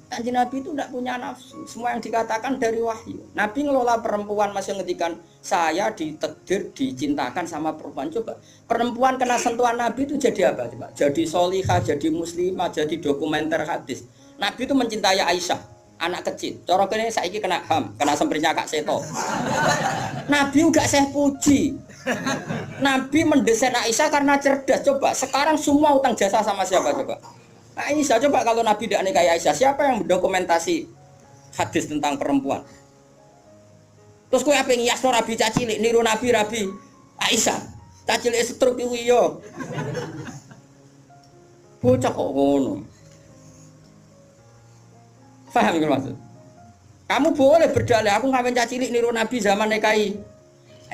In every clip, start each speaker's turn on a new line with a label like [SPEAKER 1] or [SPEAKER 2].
[SPEAKER 1] Kanjeng Nabi itu tidak punya nafsu. Semua yang dikatakan dari wahyu. Nabi ngelola perempuan masih ngendikan saya ditakdir dicintakan sama perempuan. Coba perempuan kena sentuhan Nabi itu jadi apa? Coba jadi solihah, jadi muslimah, jadi dokumenter hadis. Nabi itu mencintai Aisyah, anak kecil. Cara kene saiki kena HAM, kena semprinya Kak Seto. Nabi enggak saya puji. Nabi mendesain Aisyah karena cerdas. Coba sekarang semua utang jasa sama siapa coba? Aisyah. Coba kalau Nabi tidak nikahi Aisyah, siapa yang mendokumentasi hadis tentang perempuan? Terus kowe ape ngiasno Nabi cacilik niru Nabi Aisyah. Cacilik stroke iku iya. Bocah kok ngono. Paham iki maksud? Kamu boleh berdalih aku ngawin cacilik niru Nabi zaman nikahi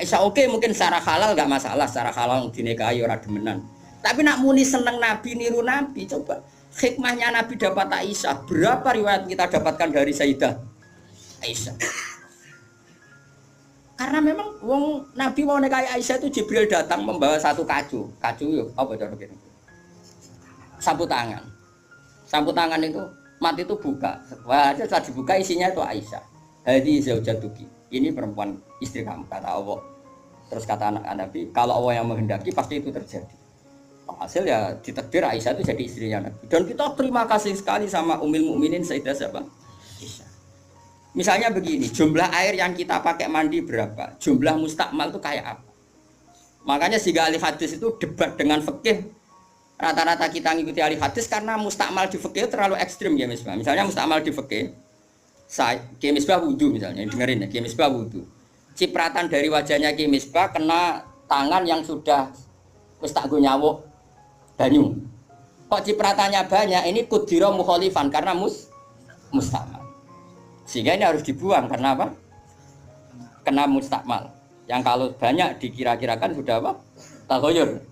[SPEAKER 1] Aisyah. Oke, mungkin secara halal enggak masalah, secara halal dinikahi ora demenan. Tapi nak muni seneng Nabi niru Nabi, coba hikmahnya Nabi dapat Aisyah. Berapa riwayat kita dapatkan dari Sayyidah Aisyah? Karena memang wong Nabi mau nikahi Aisyah itu Jibril datang membawa satu kacu. Kacu yuk, apa cara begini? Sapu tangan. Sapu tangan itu mati itu buka. Wah, setelah dibuka isinya itu Aisyah. Hadi zaujatuki. Ini perempuan istri kamu kata Allah. Terus kata anak Nabi, kalau Allah yang menghendaki pasti itu terjadi. Hasil ya ditakdir Aisyah itu jadi istrinya Nabi. Dan kita terima kasih sekali sama Ummul Mukminin Sayyidah siapa? Aisyah. Misalnya begini, jumlah air yang kita pakai mandi berapa? Jumlah mustakmal itu kayak apa? Makanya sehingga ahli hadis itu debat dengan fikih. Rata-rata kita ngikuti ahli hadis karena mustakmal di fikih terlalu ekstrim ya Misbah. Misalnya mustakmal di fikih, Ki Misbah wudu misalnya, dengerin ya, Ki Misbah wudu. Cipratan dari wajahnya Ki Misbah kena tangan yang sudah wis tak go nyawuk banyu. Kok cipratannya banyak? Ini kudira mukhalifan karena mustakmal. Sehingga ini harus dibuang karena apa? Kena mustakmal. Yang kalau banyak dikira-kirakan sudah apa? Taghayyur.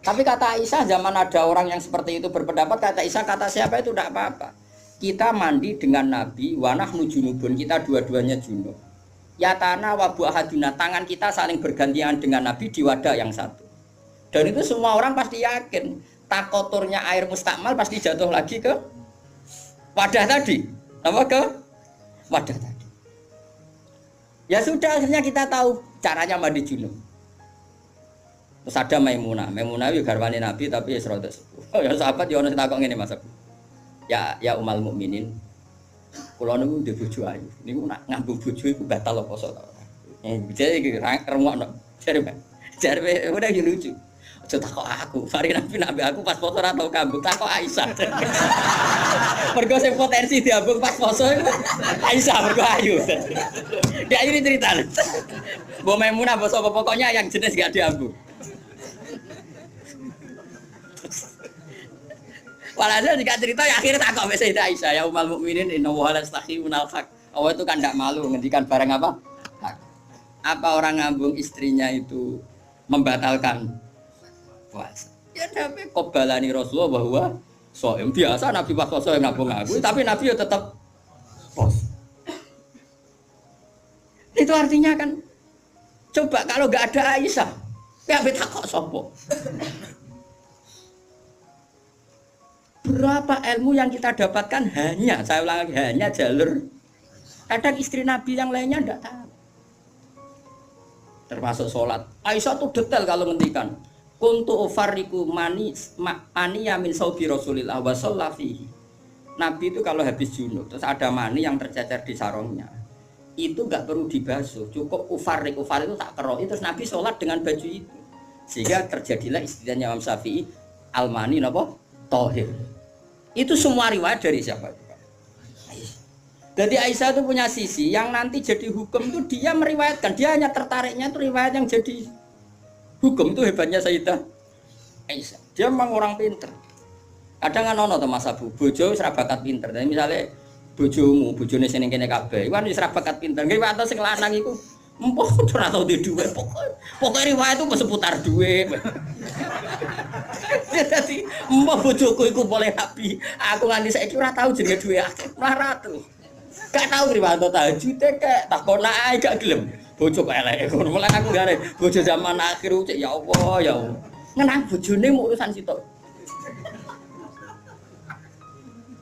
[SPEAKER 1] Tapi kata Aisyah zaman ada orang yang seperti itu berpendapat, kata Aisyah kata siapa itu tidak apa-apa. Kita mandi dengan Nabi wa nahnu junubun, kita dua-duanya junub. Ya tanah wa bu ahaduna, tangan kita saling bergantian dengan Nabi di wadah yang satu. Dan itu semua orang pasti yakin takoturnya air mustakmal pasti jatuh lagi ke wadah tadi. Apa ke wadah tadi. Ya sudah, akhirnya kita tahu caranya mandi junub. Terus ada Maimunah itu garwane Nabi tapi ya serada sepuh. Ya sahabat ya ono takok ngene Mas. Ya Ummul Mukminin. Kula niku ndek bojo ayu. Niku nak ngambung bojo iku batal apa poso ta. Jadi iki rungokno. Jare udah lucu. Aja takok aku, mari Nabi aku pas foto ora tau kambung, takok Aisyah. Mergo sing potensi diambung pas foto Aisyah mergo ayu. Dia ini cerita. Mbok Maimunah mbok sapa pokoknya yang jenis gak diambung. Walhasil jika cerita ya akhirnya takok mbek Sayyidah Aisyah, ya Ummul Mukminin inna wa la yastahi minal haq. Allah itu kan ndak malu ngendikan barang apa? Hak. Apa orang ngambung istrinya itu membatalkan puasa? Ya Nabi qobalani Rasulullah bahwa shaim biasa Nabi pas puasa yang ngambung aku, tapi Nabi ya tetap puasa. Itu artinya kan coba kalau enggak ada Aisyah, ya mbek takok sapa? Berapa ilmu yang kita dapatkan hanya, saya ulang lagi, hanya jalur. Kadang istri Nabi yang lainnya enggak tahu. Termasuk sholat. Aisyah tuh detail kalau ngendikan. Kuntu ufarriku mani yamin saubi Rasulillah wa shallafihi. Nabi itu kalau habis junub terus ada mani yang tercecer di sarungnya, itu enggak perlu dibasuh, cukup ufar itu tak keroi, terus Nabi sholat dengan baju itu, sehingga terjadilah istilahnya Imam Syafi'i al-mani napa tahir. Itu semua riwayat dari siapa? Jadi Aisyah itu punya sisi yang nanti jadi hukum itu dia meriwayatkan, dia hanya tertariknya itu riwayat yang jadi hukum. Itu hebatnya Sayyidah Aisyah. Dia memang orang pinter. Kadang kan ono to Mas Abu, bojo wis ra bakat pinter. Tapi misale bojomu, bojone sing kene kabeh, iku kan wis ra bakat pinter. Nggih wae sing lanang iku empuk ora tau duwe dhuwit. Pokoke riwayat itu seputar duwe. Dadi empuk bojoku iku boleh nabi. Aku nganti saiki ora tau jenenge duwe akeh. Ora tau. Gak tau riwayat tahajud kek takon ae gak gelem. Bojo kok elek ngono. Mulane aku gare bojo zaman akhir cek ya Allah ya Allah. Ngenang bojone mau urusan sitok.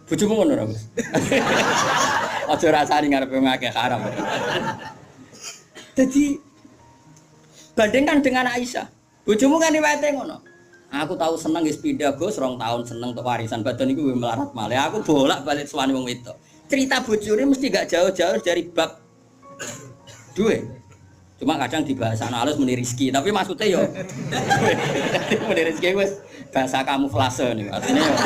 [SPEAKER 1] Bojomu ngono ora, Gus? Aja rasani ngarepe ngakeh haram. Jadi bandingkan dengan Aisyah. Bojomu kan riwayate ngono. Aku tahu seneng wis pindah Gus, 2 tahun seneng untuk warisan badan iku melarat malih. Aku bolak-balik suwani wong wedok. Cerita bojone mesti gak jauh-jauh dari bab duwe. Cuma kadang dibahas ana halus muni rezeki, tapi maksudnya yo muni rezeki wis bahasa kamuflase niku. Artinya yo.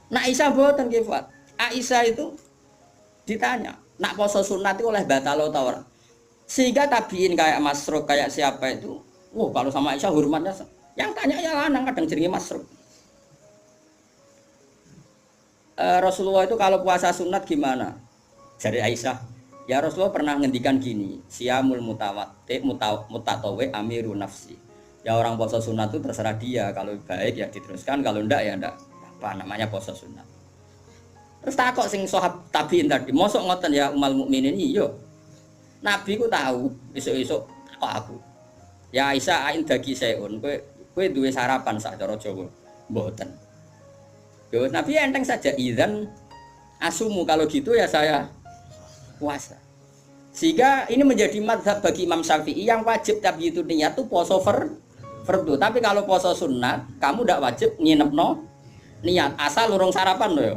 [SPEAKER 1] Nah Aisyah mboten nggih, Fuad. Aisyah itu ditanya, nak poso sunat itu oleh batal atau ora? Sehingga tabiin kayak Masruq kayak siapa itu, kalau sama Aisyah hormatnya, yang tanya ya lanang kadang jenenge Masruq. Rasulullah itu kalau puasa sunat gimana? Jadi Aisyah, ya Rasulullah pernah ngendikan gini, siyamul mutatawi amiru nafsi. Ya orang puasa sunat itu terserah dia, kalau baik ya diteruskan, kalau enggak ya enggak. Apa namanya puasa sunat. Terus takok sing sahab tabiin tadi, mosok ngoten ya umal mukminin iya. Nabi ku tahu esuk-esuk kok aku. Ya Aisyah ain dagi seun, kowe duwe sarapan sak cara Jawa. Mboten. Yo Nabi enteng saja idzan asumu kalau gitu ya saya puasa. Sehingga ini menjadi mazhab bagi Imam Syafi'i yang wajib tapi itu niat tuh poso fardu. Tapi kalau poso sunat, kamu ndak wajib nginepno niat asal urung sarapan loh ya.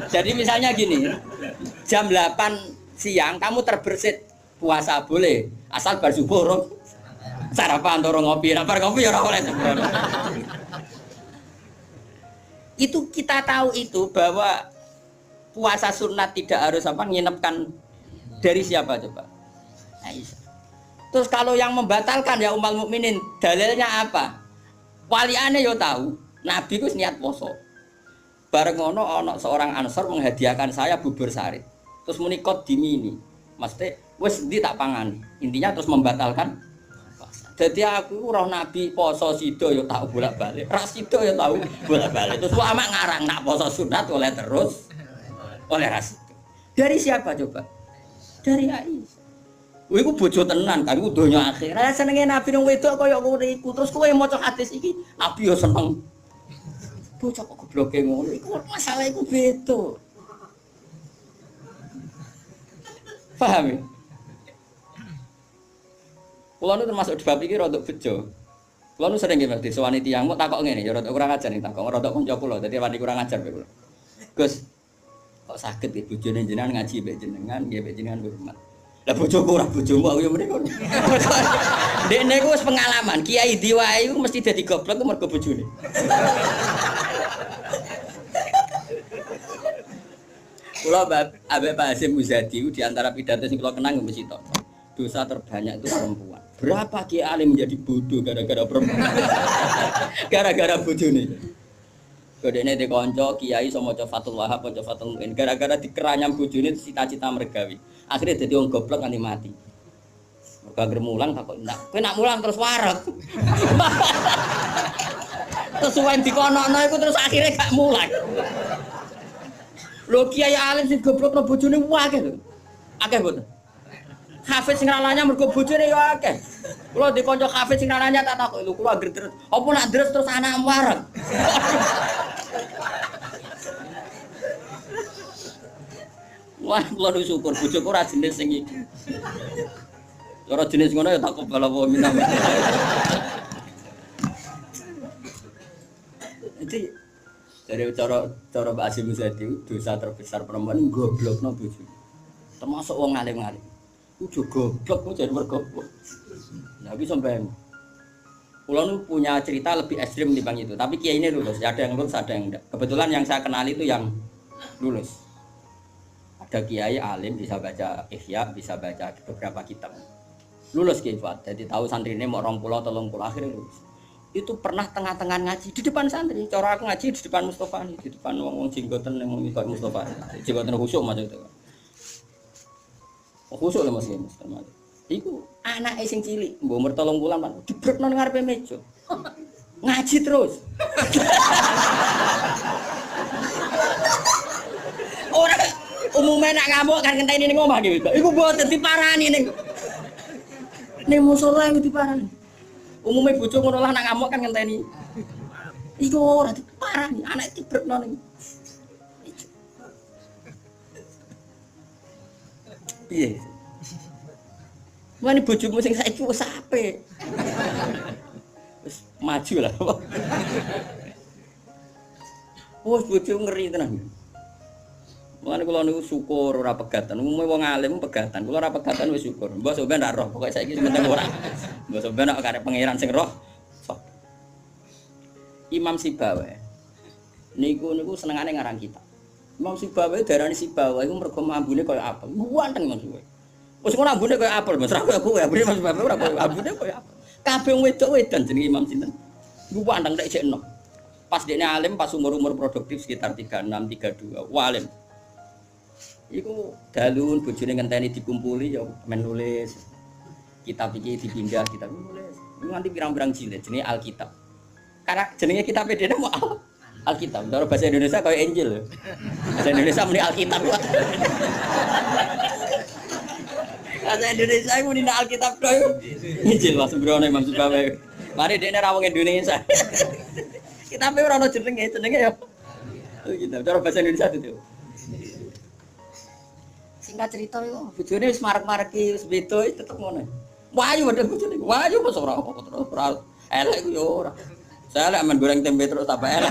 [SPEAKER 1] Jadi misalnya gini, jam 8 siang kamu terbersit puasa boleh asal bar subuh urung sarapan atau ngopi. Nah, bar ngopi ya ora oleh. Itu kita tahu itu bahwa puasa sunat tidak harus apa nginepkan dari siapa coba? Aisyah. Terus kalau yang membatalkan ya ummul mukminin dalilnya apa? Waliane yo tahu. Nabi ku niat poso. Bareng ngono ana seorang Ansor menghadiahkan saya bubur sari. Terus muni kot dimini. Maksudnya wis ndi tak pangani. Intinya terus membatalkan puasa. Jadi aku roh Nabi poso sida ya tak bolak-balik. Ras sida ya tahu bolak-balik. Terus ulama ngarang nak poso sunat oleh terus oleh ras. Dari siapa coba? Dari Aisyah. Kowe iku bojo tenan kan iku donya akhir. Lah senenge Nabi nang wedok kaya ngono iku. Terus kowe maca hadis iki Nabi yo seneng. Bocah kok gobloke ngono iku masalah iku beda. Paham ya? Kulo nu termasuk di bab iki rada bejo. Kulo nu sering nggih disowani tiyang kok takok ngene ya rada kurang ajar nih takok rada kanca kula dadi wani kurang ajar kula. Gus, kok saged iki bojone jenengan ngaji mbek jenengan nggih mbek jenengan hormat. Lah bojoku ora bojomu aku yo mriko. Dekne ku wis pengalaman, kiai diwae iku mesti dadi goblok ku mergo bojone. Kula Habib Pak Hasyim Muzadi di antara pidato sing kula kenang mesti to. Dosa terbanyak itu perempuan. Berapa kiai alim menjadi bodoh gara-gara perempuan? Gara-gara bojone. Kodene de kanca kiai iso maca Fathul Wahhab, maca Fathul Muin. Gara-gara dikeranyam bojone cita-cita mergawi. Akhirnya dadi wong goblok nganti mati. Mergo anggere mulang takok, "Nak, kowe nak mulang terus wareg." Terus suwen dikonokno iku terus akhirnya gak mulang. Lho kiai alim sing goblokno bojone akeh lho. Akeh mboten. Hafiz sing ralanya mergo bojone ya akeh. Kula di kanca hafiz sing ralanya tak takok lho kula anggere terus. Apa nak deres terus anak wareg? Wah, kula syukur bojoku ora jenis sing iki. Ora jenis ngono ya tak kebal apa minam. Jadi dari cara Mbak Hasyim Muzadi dosa terbesar perempuan goblokno bojone. Termasuk wong alim-alim. Ku goblok ku jadi mergoblok. Nah, iki sampean. Kula nu punya cerita lebih ekstrim dibanding itu, tapi kiai ini lulus, ada yang lulus, ada yang enggak. Kebetulan yang saya kenal itu yang lulus. Ada kiai alim bisa baca Ihya, bisa baca beberapa kitab. Lulus kiai Fuad. Jadi tahu santrine mau 20 30 akhirnya lulus. Itu pernah tengah-tengah ngaji di depan santri. Cara aku ngaji di depan Mustofa nih, di depan wong jenggoten yang ngikut Mustofa. Jenggoten khusyuk maksud itu. Khusyuk lho Mas Mustofa. Iku anake sing cilik, mbok umur 3 bulan Pak, dibrekno nang ngarepe meja. Ngaji terus. Ora umumnya nak ngamuk kan ngenteni ning omah gitu. Iku mboten diparani ning musala iku diparani. Umumnya bojo ngono lah nak ngamuk kan ngenteni. Iku ora parah nih, anak dibrekno ning. Piye? Mane bojomu sing saiki wis apik. Wis maju lah. Wes bojomu ngeri tenan. Mulane kula niku syukur ora pegatan. Umume wong alim pegatan. Kula ora pegatan wis syukur. Mbok sampeyan ndak roh, pokoke saiki penting ora. Mbok sampeyan nek karep pangeran sing roh. Sok. Imam Sibawa. Niku senengane ngarang kitab. Imam Sibawa darani Sibawa iku mergo ambune kaya apel. Ganteng Mas Sibawa. Wis ngono ambune kaya apel, Mas. Ra kaya kowe, ambune Mas Sibawa ora kaya ambune kaya apel. Kabeh wong wedok-wedan jenenge Imam sinten. Iku ganteng tek jek enom. Pas dekne alim pas umur-umur produktif sekitar 36, 32. Walim. Iku dalun bojone ngenteni dikumpuli ya men nulis. Kitab iki dipindah, kitab nulis. Nganti pirang-pirang jilid jenenge Alkitab. Karena jenenge kitab dene mau Alkitab. Cara bahasa Indonesia kaya Injil. Bahasa Indonesia muni Alkitab. Bahasa Indonesia muni Alkitab kaya Injil Mas Brono Imam Sibawa. Mari dekne ra wong Indonesia. Kitabe ora ono jenenge ya. Alkitab. Cara bahasa Indonesia itu. Singkat cerita yo, bojone wis marek-mareki wis beda tetep ngono. Wayu padha bojone. Wayu mos ora terus elek ku yo ora. Saya lek men goreng tempe terus tambah elek.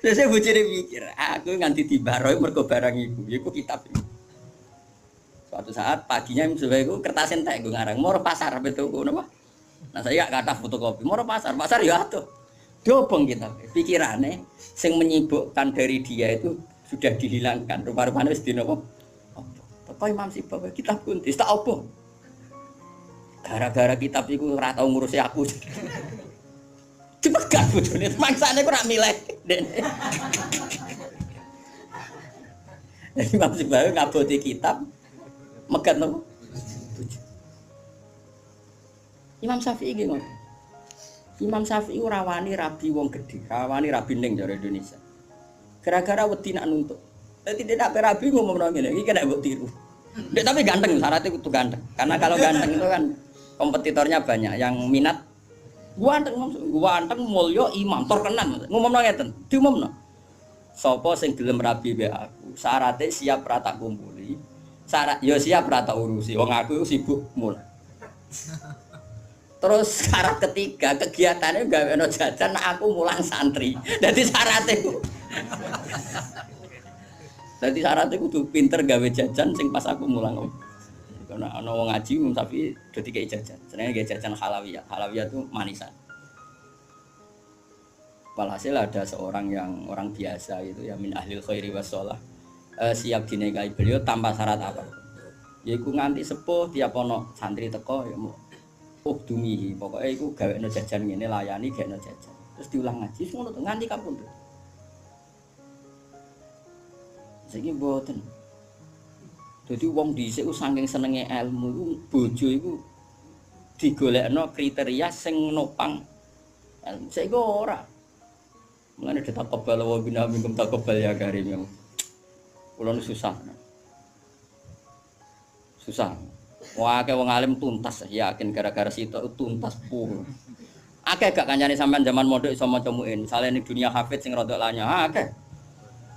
[SPEAKER 1] Saya bojone mikir, aku nganti dibaroi mergo barang iku kitab iki. Suatu saat paginya sebae iku kertas entek nggo ngarang, moro pasar betul napa? Nah saya gak kata fotokopi, moro pasar ya atuh. Dobong kita, pikirannya yang menyibukkan dari dia itu sudah dihilangkan. Rupa-rupanya wis dina apa? Apa Imam Sibawa kitab kuntis tak apa? Gara-gara kitab iku ora tau ngurusi aku. Dipegat bojone, mangsane kok ora milih. Imam Sibawa ngaboti kitab megat napa? Imam Syafi'i iki ngono. Imam Syafi'i ora wani rabi wong gedhe, rawani rabi ning jare Indonesia. Gara-gara wedi nak nuntut. Dadi tidak rabi ngomong ngene, iki kena mbok tiru. Ndek tapi ganteng, syaratnya kudu ganteng. Karena kalau ganteng itu kan kompetitornya banyak yang minat. Ganteng mulya imam terkenal. Ngomongno ngeten, diumumno. Sapa sing gelem rabi mbek aku, syaratnya siap ra tak kumpuli. Syarat ya siap ra tak urusi. Wong aku sibuk mul. Terus syarat ketiga kegiatannya gawe ono jajan aku mulang santri. Jadi syaratnya ku. Jadi syaratnya kudu pinter gawe jajan sing pas aku mulang. Karena ono wong ngaji tapi dadi kayak jajan. Senenge gawe jajan halawiyah. Halawiyah itu manisan. Walhasil ada seorang yang orang biasa itu ya min ahlil khairi wassalah. Siap dinikahi beliau tanpa syarat apa. Yaiku nganti sepuh tiap ono santri teko ya dumi, pokoknya iku gawekno jajan ngene layani gawekno jajan. Terus diulang ngaji ngono to nganti kapundhut. Saiki mboten. Dadi wong dhisik saking senenge ilmu iku bojo iku digolekno kriteria sing nopang ilmu. Saiki ora. Mulane ditakobal wa bina minkum takobal ya karim. Kula susah. Susah. Wah, wong alim tuntas, yakin gara-gara sitok tuntas pun. Akeh gak kancane sampean zaman mondok iso maca muin. Misale ning dunia hafid sing rodok lanya, akeh.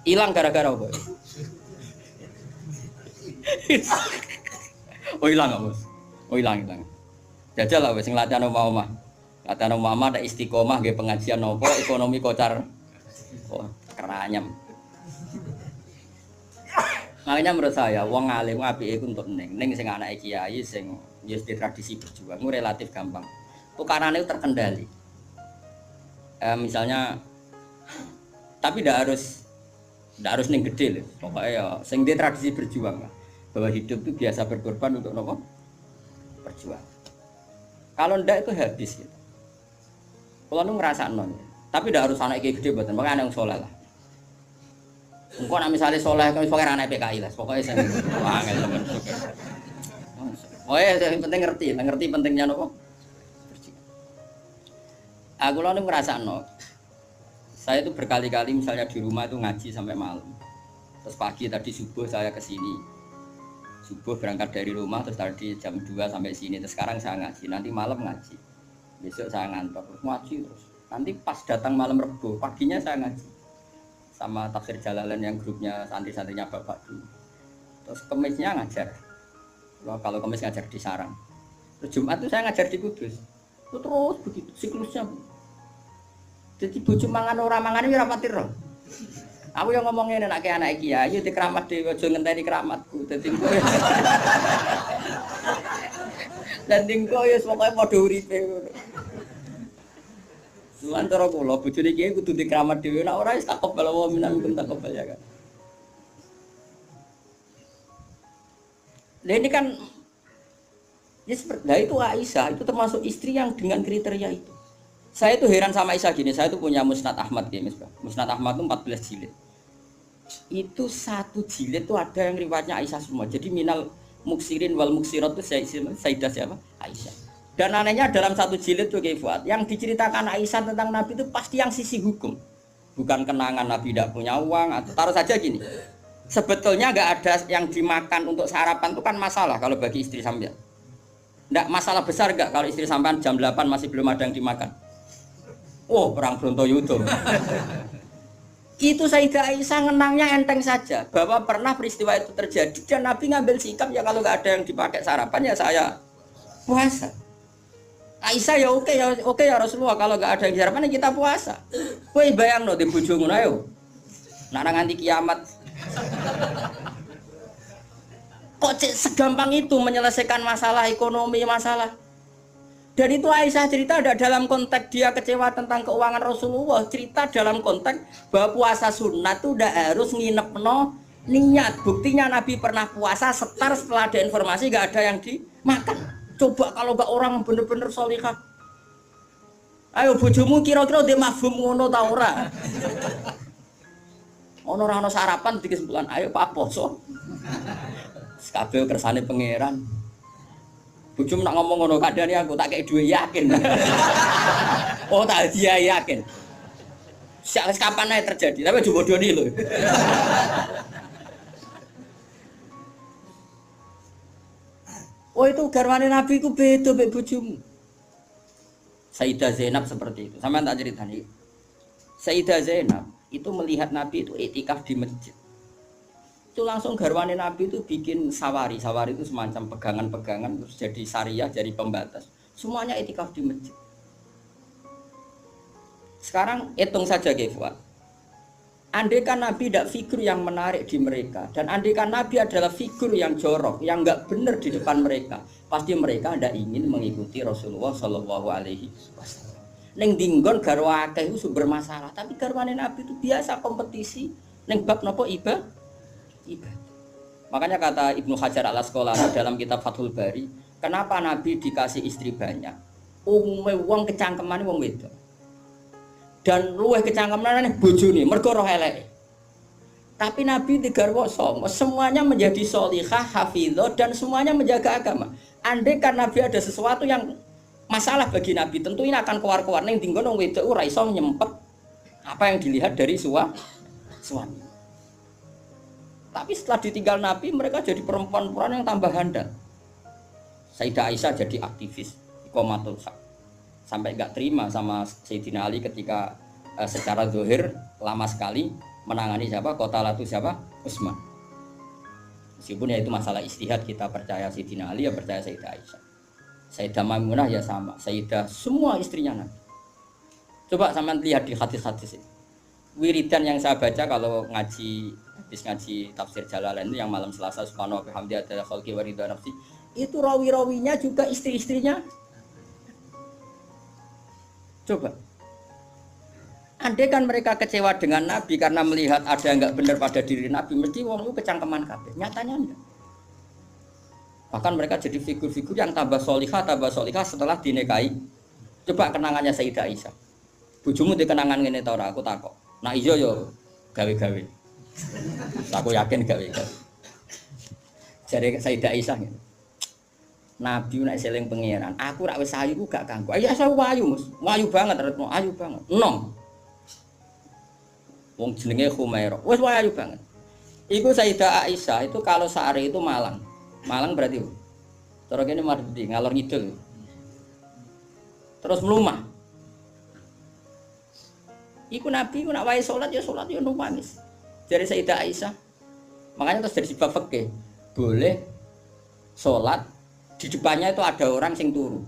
[SPEAKER 1] Ilang gara-gara apa? Oh ilang apa, Bos? Oh ilang. Jajal lah wis sing latihan omah-omah. Latihan omah ada istiqomah nggih pengajian nopo ekonomi kocar. Oh, keranyam. Makanya menurut saya, wong alim apike iku untuk ning sing anake kiai sing wis di tradisi berjuang itu relatif gampang. Tukarane terkendali. Misalnya tapi tidak harus ning gede lho. Pokoknya ya sing di tradisi berjuang lah. Bahwa hidup itu biasa berkorban untuk nopo? Berjuang. Kalau ndak itu habis gitu. Kalau nu ngrasakno. Tapi tidak harus anak kiai gede mboten, makanya anak saleh lah. Engko nek misale saleh kok pokoke anak PKI lah, pokoke sing angel temen. Yang penting ngerti pentingnya nopo? Aku lalu ngrasakno. Saya itu berkali-kali misalnya di rumah itu ngaji sampai malam. Terus pagi tadi subuh saya ke sini. Subuh berangkat dari rumah terus tadi jam 2 sampai sini terus sekarang saya ngaji, nanti malam ngaji. Besok saya ngantor terus ngaji terus. Nanti pas datang malam Rebo, paginya saya ngaji. Sama tafsir Jalalain yang grupnya santri-santrinya Bapak dulu. Terus Kemisnya ngajar. Kalau Kemis ngajar di Sarang. Terus Jumat itu saya ngajar di Kudus. Itu terus begitu siklusnya. Jadi bojo mangan ora mangan iki ora pati ro. Aku yang ngomongin anak kiai, di keramat dhewe aja ngenteni keramatku. Dadi kowe. Dadi kowe wis pokoke padha uripe ngono. Cuman cara kula bojone kiai kudu di keramat dhewe, nek ora wis tak kebal wa minangkum tak kebal ya kan. Nah ini kan ya seperti itu Aisyah itu termasuk istri yang dengan kriteria itu. Saya itu heran sama Aisyah gini, saya itu punya Musnad Ahmad ya, Musnad Ahmad itu 14 jilid. Itu satu jilid itu ada yang riwayatnya Aisyah semua. Jadi minal muksirin wal muksirat itu Sayyidah siapa? Aisyah. Dan anehnya dalam satu jilid itu Fuad, yang diceritakan Aisyah tentang Nabi itu pasti yang sisi hukum. Bukan kenangan Nabi tidak punya uang atau taruh saja gini. Sebetulnya nggak ada yang dimakan untuk sarapan itu kan masalah kalau bagi istri sampean. Nggak masalah besar nggak kalau istri sampean jam 8 masih belum ada yang dimakan. Oh, perang Brontoyudo. Itu Sayyidah Aisyah ngenangnya enteng saja bahwa pernah peristiwa itu terjadi dan Nabi ngambil sikap ya kalau nggak ada yang dipakai sarapan ya saya puasa. Aisyah ya oke ya Rasulullah kalau nggak ada yang sarapan ya kita puasa. Kowe bayangno di bojomu ayo. Nak nganti kiamat. Kok segampang itu menyelesaikan masalah ekonomi masalah. Dan itu Aisyah cerita ada dalam konteks dia kecewa tentang keuangan Rasulullah. Cerita dalam konteks bahwa puasa sunat itu udah harus nginep niat. Buktinya Nabi pernah puasa setar setelah ada informasi gak ada yang dimakan. Coba kalau gak orang bener-bener sholihah. Ayo bojomu kira-kira dia mafhum ngono ta ora? Ono ora ono sarapan di kesimpulan ayo Pak poso. Kabeh kersane pangeran. Bujum nak ngomong ngono kadane aku tak kei duwe yakin. Oh tak dia yakin. Siapa kapan ae terjadi, tapi aja bodoni lho. Oh itu garwane Nabi ku beda mek bojomu. Sayyidah Zainab seperti itu. Sampeyan tak ceritani. Sayyidah Zainab itu melihat Nabi itu iktikaf di masjid. Itu langsung garwane Nabi itu bikin sawari itu semacam pegangan-pegangan terus jadi syariah, jadi pembatas semuanya itikaf di masjid. Sekarang hitung saja Fuad, andaikan Nabi tidak figur yang menarik di mereka dan andaikan Nabi adalah figur yang jorok yang nggak benar di depan mereka, pasti mereka tidak ingin mengikuti Rasulullah Shallallahu Alaihi Wasallam. Neng dinggon garwa akeh itu sumber masalah, tapi garwane Nabi itu biasa kompetisi neng bab nopo ibadah. Makanya kata Ibnu Hajar al-Asqalani dalam kitab Fathul Bari, kenapa Nabi dikasih istri banyak? Umume wong kecangkemane wong wedok. Dan luwih kecangkemane bojone mergo roh eleke. Tapi Nabi digarwa semuanya menjadi sholihah, hafizah dan semuanya menjaga agama. Andai kan Nabi ada sesuatu yang masalah bagi Nabi, tentu ini akan keluar-keluar ning dinggon wong wedok ora iso nyempet apa yang dilihat dari suami. Tapi setelah ditinggal Nabi, mereka jadi perempuan-perempuan yang tambah handal. Sayyidah Aisyah jadi aktivis, iqamatul haq. Sampai nggak terima sama Sayyidina Ali ketika secara zahir lama sekali menangani siapa? Qatalatu siapa? Utsman. Meskipun ya itu masalah ijtihad, kita percaya Sayyidina Ali, ya percaya Sayyidah Aisyah. Sayyidah Maimunah ya sama, Sayyidah semua istrinya Nabi. Coba sampean lihat di hadis-hadis ini. Wiridan yang saya baca kalau habis ngaji tafsir Jalalain itu yang malam Selasa subhanahu wa bihamdi adalah khalqi wa ridha nafsi, itu rawi-rawinya juga istri-istrinya. Coba andai kan mereka kecewa dengan Nabi karena melihat ada yang enggak benar pada diri Nabi, mesti wong itu kecangkeman kabeh. Nyatanya enggak. Bahkan mereka jadi figur-figur yang tambah solihah setelah dinikahi. Coba kenangannya Sayyidah Aisyah. Bojomu di kenangan ngene ta ora? Aku takok. Nah iya yo gawe-gawe. Aku yakin gawe-gawe. Jadi Sayyidah Aisyah gitu. Nabi nek seling pangeran, aku rak wis ayu gak kanggo. Ya saya wayu, Mas. Wayu banget, retno ayu banget. Enom. Wong jenenge Khumairah. Wis wayu banget. Iku Sayyidah Aisyah itu kalau sehari itu malang. Malang berarti. Cara kene Mardi ngalor ngidul. Terus melumah. Iku Nabi ku nak wae salat ya nangis. Dari Sayyidah Aisyah. Makanya terus dari bab fikih boleh salat di depannya itu ada orang sing turu.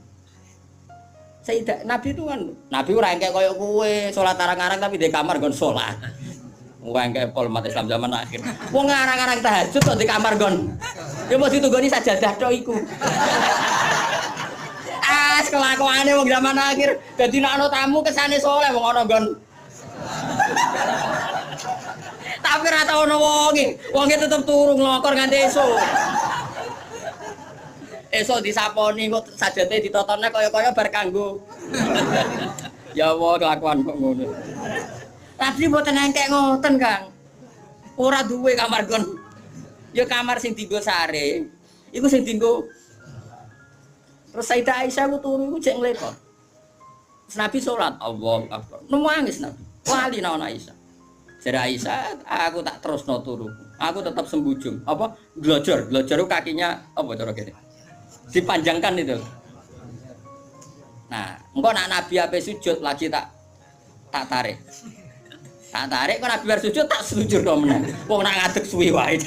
[SPEAKER 1] Sayyidah Nabi itu kan Nabi ora engke koyo kowe salat arang-arang tapi di kamar nggon salat. Wah engke pol umat Islam zaman akhir. Wong arang-arang tahajud kok di kamar nggon. Ya mesti tunggoni sajadah tok iku. Kelakuane wong zaman akhir dadi nek ana tamu kesane saleh wong ana nggon. Tapi ora tau ono wonge tetep turu nglokor nganti esuk. Esuk disaponi kok sajate ditotone kaya-kaya bar kanggo. Ya Allah kelakuan kok ngono. Tapi mboten engkek ngoten, Kang. Ora duwe kamar nggon. Ya kamar sing dienggo sare. Iku sing dienggo. Terus Sayyidah Aisyah ku turu iku jek nglekor. Nabi salat, Allahu Akbar. Nangis Nabi. Wali nang Aisyah. Jare Aisyah, aku tak terusno turu. Aku tetap sembujung. Apa? Glojor kakinya apa cara kene? Dipanjangkan itu. Nah, engko nak Nabi ape sujud lagi tak tarik. Tak tarik kok Nabi bar sujud tak sujud to meneh. Wong nak ngadeg suwi wae.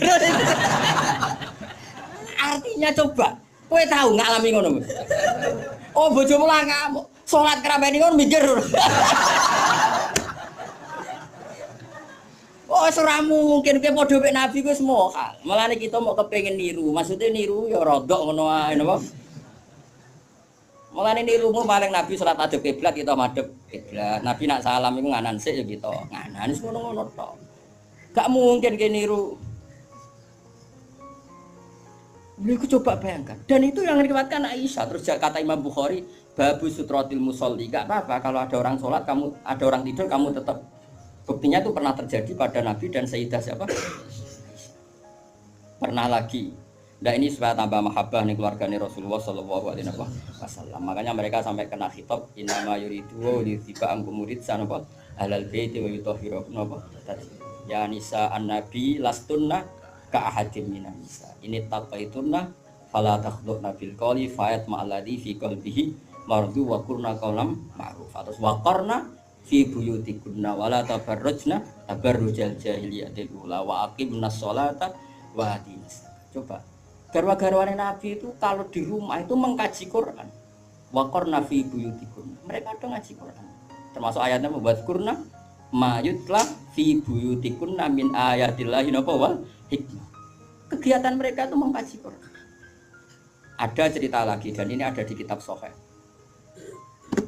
[SPEAKER 1] Artinya coba, kowe tahu ngalami ngono. Oh, bojomu lah kamu salat kerapeni ngono mikir. Oh, ora mungkin kowe padha mek Nabi ku semua. Mulane kita mau kepengin niru. Maksudnya niru ya rodok ngono ae napa. Mulane nirumu paling Nabi salat adep kiblat kita madhep kiblat. Nabi nak salam iku nganan sik ya kita. Nganan wis ngono-ngono tok. Gak mungkin kowe niru. Beliau coba bayangkan. Dan itu yang diriwayatkan Aisyah. Terus kata Imam Bukhari, babu sutratil musolli. Gak apa-apa kalau ada orang sholat, kamu ada orang tidur, kamu tetap. Buktinya itu pernah terjadi pada Nabi dan Sayyidah siapa? Pernah lagi. Nah ini supaya tambah mahabbah nih keluarganya Rasulullah Shallallahu Alaihi Wasallam. Makanya mereka sampai kena khitab inama yuridu tiba angkumurid sanapa halal baiti wa yutahhirukum apa? Ya nisa an nabi lastunna ka ahadim minan nisa. Ini taqaitunna fala takhdurna bil qawli fayat ma'alladhi fi qalbihi mardu wa qurna qawlam ma'ruf. Terus waqarna fi buyutikunna wala tabarrujna tabarrujal jahiliyatil ula wa aqimnas sholata wa atinas. Coba garwa-garwane Nabi itu kalau di rumah itu mengkaji Quran. Waqarna fi buyutikunna. Mereka ada ngaji Quran. Termasuk ayatnya membuat kurna mayutla fi buyutikunna min ayatillahi wal hikmah. Kegiatan mereka itu mengkaji Quran. Ada cerita lagi dan ini ada di kitab Sahih.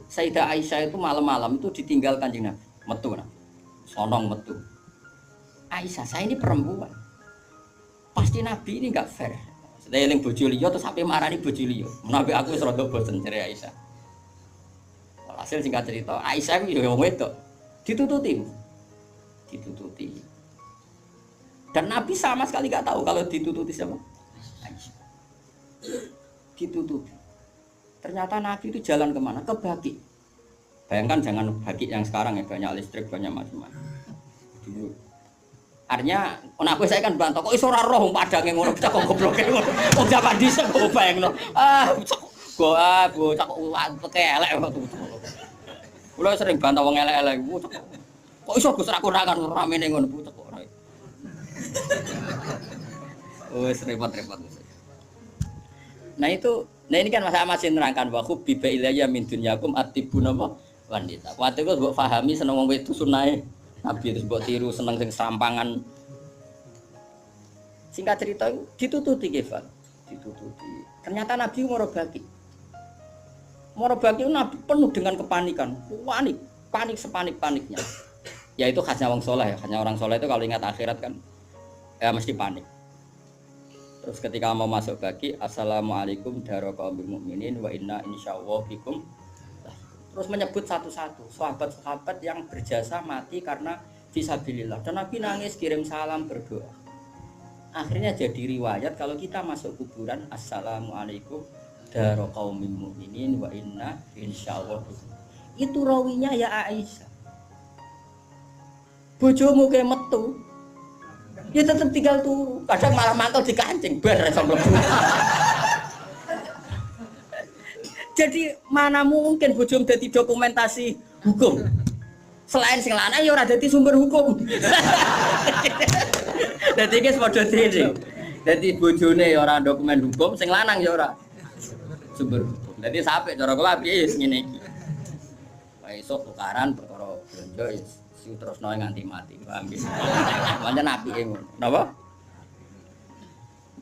[SPEAKER 1] Sayyidah Aisyah itu malam-malam itu ditinggal Kanjeng Nabi, metu nah. Sonong metu. Aisyah, saya ini perempuan. Pasti Nabi ini enggak fair. Sedaya eling bojo liya terus sampe marani bojo liya. Nabi aku wis rada bosen jare Aisyah. Hasil singkat cerita, Aisyah itu ya wong wedok. Ditututi. Dan Nabi sama sekali enggak tahu kalau ditututi siapa. Aisyah. Ditututi. Ternyata Nabi itu jalan kemana? Ke Baqi. Bayangkan jangan Baqi yang sekarang ya, banyak listrik, banyak macam-macam. Dulu. Artinya, aku saya kan bantah, kok iso ora roh padange ngono, cak kok gobloke ngono. Wong zaman dhisik kok bayangno. Bocah kok elek waktu itu. Kula sering bantah wong elek-elek. Kok iso Gus ra kurangan ramene ngono bocah kok ora. Wes repot-repot. Nah ini kan masa masih nerangkan bahwa biba ilayya min dunyakum atibun apa wanita. Waktu itu mbok pahami seneng wong wedok sunahe Nabi terus mbok tiru seneng sing serampangan. Singkat cerita ditututi Kefal. Ditututi. Ternyata Nabi moro Baqi. Moro Baqi Nabi penuh dengan kepanikan. Panik sepanik-paniknya. Ya itu khasnya wong saleh ya. Khasnya orang saleh itu kalau ingat akhirat kan ya mesti panik. Terus ketika mau masuk Baqi, assalamualaikum daraqaumil mukminin wa inna insyaallah bikum. Terus menyebut satu-satu sahabat-sahabat yang berjasa mati karena fisabilillah. Dan Nabi nangis kirim salam berdoa. Akhirnya jadi riwayat kalau kita masuk kuburan assalamualaikum daraqaumil mukminin wa inna insyaallah bikum. Itu rawinya ya Aisyah. Bojomu ke metu. Ya tetap tinggal tuh. Kadang malah mantel dikancing bar iso mlebu. Jadi mana mungkin bojom dadi dokumentasi hukum. Selain sing lanang ya ora dadi sumber hukum. Dadi iki padha dene. Dadi bojone ya ora dokumen hukum, sing lanang ya ora sumber hukum. Dadi sampe cara kula piye wis ngene iki. Wae esuk tukaran perkara blonjo wis terusno nganti mati. Paham nggih. Pancen apike ngono. Napa?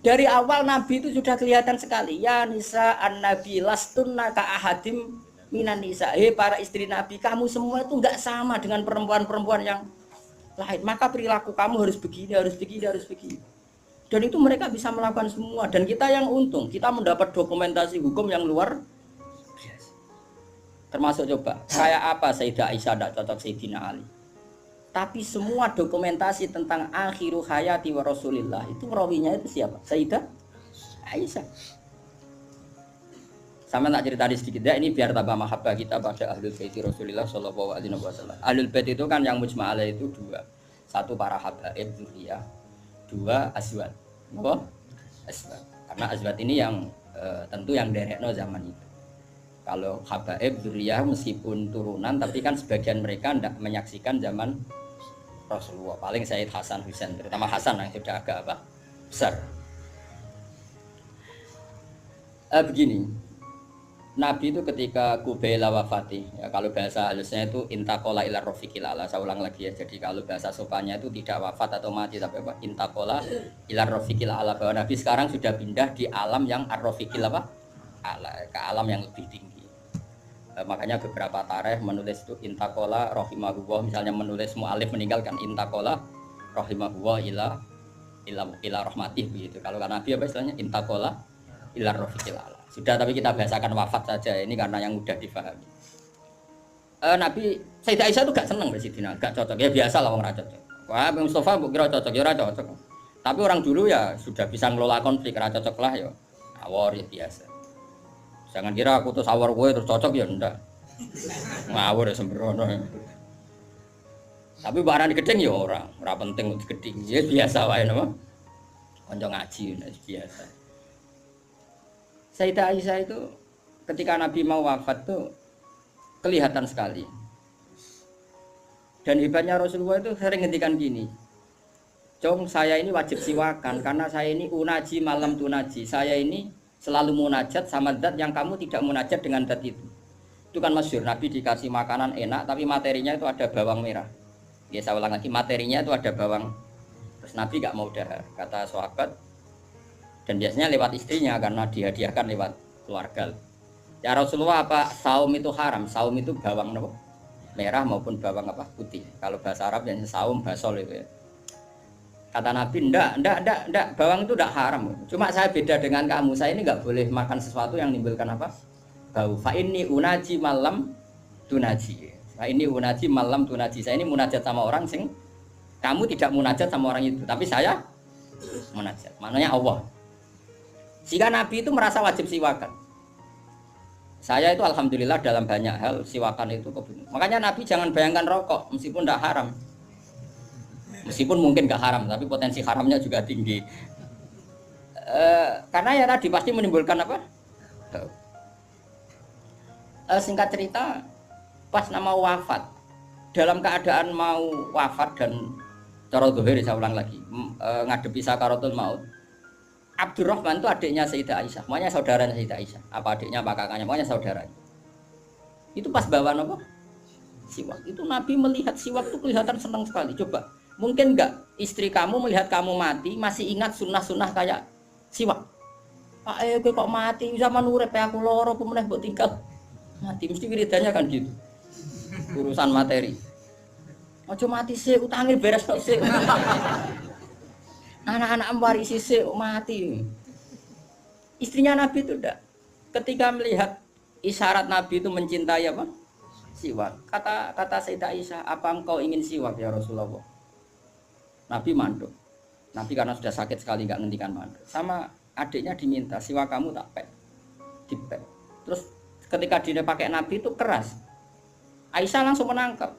[SPEAKER 1] Dari awal Nabi itu sudah kelihatan sekali. Ya nisa an-nabi lastunna ka ahadim minan nisa. Para istri Nabi, kamu semua itu enggak sama dengan perempuan-perempuan yang lain. Maka perilaku kamu harus begini, harus begini, harus begini. Dan itu mereka bisa melakukan semua. Dan kita yang untung, kita mendapat dokumentasi hukum yang luar biasa. Termasuk coba, kayak apa Sayyidah Aisyah tidak cocok Sayyidina Ali. Tapi semua dokumentasi tentang akhiru hayati wa Rasulillah itu rawinya itu siapa? Sayyidah Aisyah. Sama tak cerita sedikit ya, ini biar tambah mahabbah kita pada Ahlul Bait Rasulillah sallallahu alaihi wasallam. Ahlul Bait itu kan yang mujma' alaih itu dua. Satu para habaib dzurriyyah, dua azwat. Apa? Azwat. Karena azwat ini yang tentu yang derekno zaman itu. Kalau habaib dzurriyyah meskipun turunan tapi kan sebagian mereka tidak menyaksikan zaman Rasulullah. Paling Sayyid Hasan Husain, terutama Hasan yang sudah agak besar. Begini, Nabi itu ketika Kubaila wafati, ya kalau bahasa halusnya itu intakola ila rofiqil ala. Saya ulang lagi ya. Jadi kalau bahasa sopannya itu tidak wafat atau mati, tapi apa? Intakola ila rofiqil ala. Bahwa Nabi sekarang sudah pindah di alam yang ar-rofiqil apa? Ala, ke alam yang lebih tinggi. Makanya beberapa tarikh menulis itu intakola rahimahullah, misalnya menulis mu'alif meninggalkan intakola rahimahullah ila rahmatih begitu. Kalau kan Nabi apa istilahnya intakola ila rofiqil ala. Sudah, tapi kita bahasakan wafat saja ini karena yang mudah difahami. Nabi Sayyidah Aisyah itu gak seneng Sidina, gak cocok. Ya biasa lah orang cocok. Wah, Mustafa mbok kira cocok, ya ora cocok. Tapi orang dulu ya sudah bisa ngelola konflik, ora cocok lah ya. Awor ya biasa. Jangan kira aku tuh sawar gue terus cocok ya ndak. Ngawur ya sembrono. Tapi barang di gedeng ya ora penting di gedeng. Ya biasa wae napa. Kanca ngaji biasa. Sayyidah Aisyah itu ketika Nabi mau wafat tuh kelihatan sekali. Dan hebatnya Rasulullah itu sering ngendikan gini. Cong, saya ini wajib siwakan karena saya ini unaji malam tunaji. Saya ini selalu munajat sama zat yang kamu tidak munajat dengan zat itu. Itu kan masyhur, Nabi dikasih makanan enak tapi materinya itu ada bawang merah. Ya saya ulang lagi, materinya itu ada bawang. Terus Nabi gak mau dahar, kata sahabat. Dan biasanya lewat istrinya karena dihadiahkan lewat keluarga. Ya Rasulullah, apa saum itu haram? Saum itu bawang apa? Merah maupun bawang apa? Putih. Kalau bahasa Arab yang saum basol itu ya. Kata Nabi, enggak, bawang itu enggak haram. Cuma saya beda dengan kamu, saya ini enggak boleh makan sesuatu yang menimbulkan apa? Bau. Fa ini unaji malam tunaji. Fa ini unaji malam tunaji. Saya ini munajat sama orang sing kamu tidak munajat sama orang itu, tapi saya munajat. Maknanya Allah. Jika Nabi itu merasa wajib siwakan. Saya itu alhamdulillah dalam banyak hal siwakan itu kebetulan. Makanya Nabi jangan bayangkan rokok meskipun enggak haram. Meskipun mungkin gak haram, tapi potensi haramnya juga tinggi. Karena ya tadi pasti menimbulkan apa? Singkat cerita, pas nama wafat, dalam keadaan mau wafat dan cara dohir, saya ulang lagi, ngadepi sakaratul maut. Abdurrahman itu adiknya Sayyidah Aisyah, makanya saudaranya Sayyidah Aisyah. Apa adiknya, apa kakaknya, makanya saudaranya. Itu pas bawa apa? Siwak. Itu Nabi melihat siwak itu kelihatan senang sekali. Coba. Mungkin enggak istri kamu melihat kamu mati masih ingat sunnah-sunnah kayak siwak. Pak kok mati zaman urip aku loro pemeneh mbok tinggal mati mesti wiridannya kan gitu. Urusan materi. Ojo mati sih utangnya beres tok sih. Anak-anak warisi sih mati. Istrinya Nabi itu enggak. Ketika melihat isyarat Nabi itu mencintai apa? Siwak. Kata Sayyidah Aisyah, "Apa engkau ingin siwak ya Rasulullah?" Nabi manduk. Nabi karena sudah sakit sekali nggak ngendikan manduk. Sama adiknya diminta siwak kamu tak pek, dipek. Terus ketika dia pakai Nabi itu keras. Aisyah langsung menangkap.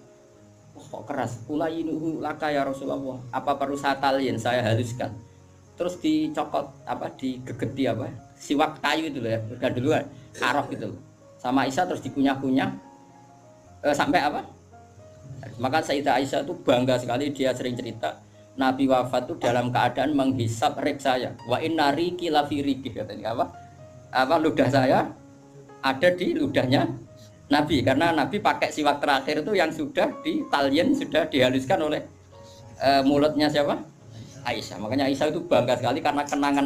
[SPEAKER 1] Oh, kok keras. Ulayinuhu laka ya Rasulullah. Apa perlu saya talien, saya haluskan. Terus dicokot apa digegeti apa? Siwak kayu itu loh ya. Udah duluan. Arok gitu loh. Sama Aisyah terus dikunyah-kunyah sampai apa? Maka Sayyidah Aisyah itu bangga sekali, dia sering cerita Nabi wafat itu dalam keadaan menghisap rik saya. Wa inna riki lafi riki katanya apa? Apa ludah saya ada di ludahnya Nabi karena Nabi pakai siwak terakhir itu yang sudah ditalien, sudah dihaluskan oleh mulutnya siapa? Aisyah. Makanya Aisyah itu bangga sekali karena kenangan